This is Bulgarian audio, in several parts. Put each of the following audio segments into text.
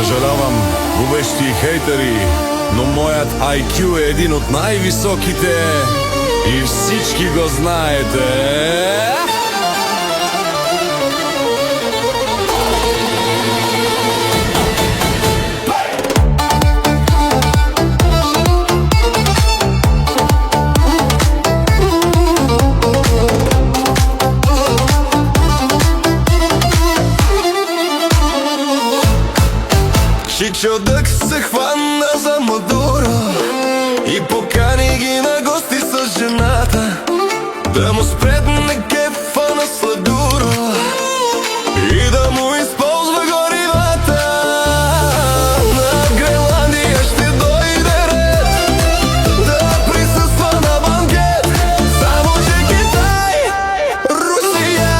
Сожалявам, губещи и хейтери, но мојат IQ е един од највисоките и всички го знаете. Чичо Дък се хвана за Мадуро и покани ги на гости с жената да му спретне кефа на сладуро и да му използва горивата. На Гренландия ще дойде ред да присъства на банкет, само че Китай, Русия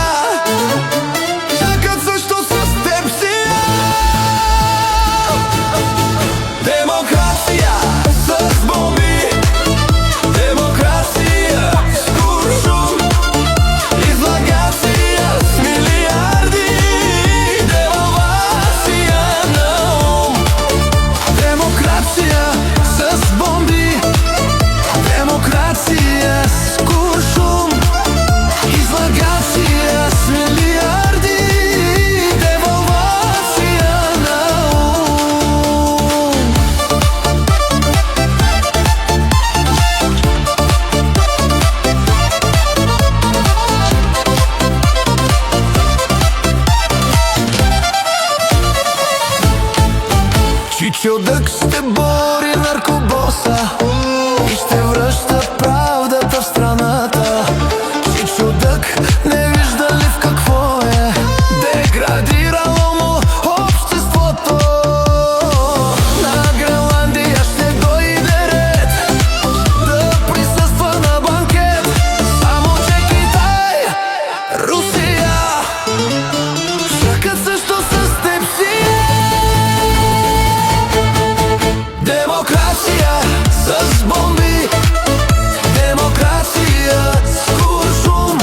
чакат също с теб си. Демокрация с бомби, демокрация с куршум, излагация с милиарди, девалвация на ум. Демокрация с бомби, демокрация с куршум, излагация с милиарди, девалвация на ум. Чичо Дък ще бори наркобоса и ще връща правдата в страната. Чичо Дък не вижда ли в какво е деградирало му обществото. На Гренландия ще дойде ред да присъства на банкет, само че Китай, Русия чакат също с теб си. Демокрация с бомби, демокрация с куршум,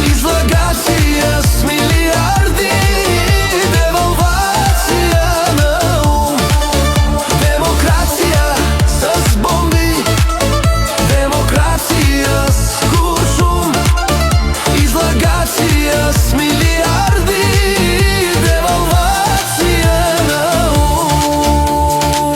излагация с милиарди, девалвация на ум. Демокрация с бомби, демокрация с куршум, излагация с милиарди, девалвация на ум.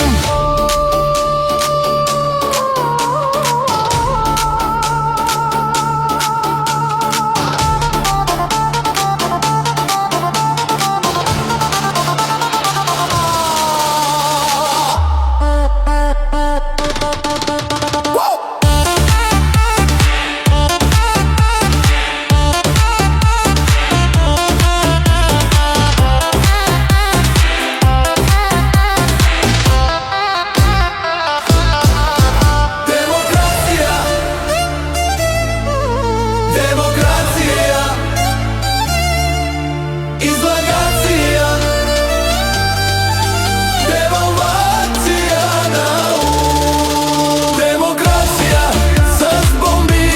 Демокрация, излагация, девалвация на ум. Демокрация с бомби,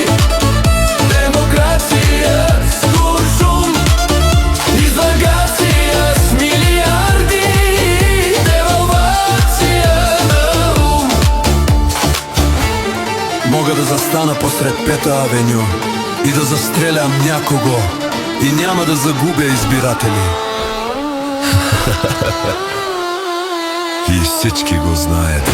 демокрация с куршум, излагация с милиарди, девалвация на ум. Мога да застана посред Пета авеню и да застрелям някого и няма да загубя избиратели. И всички го знаете.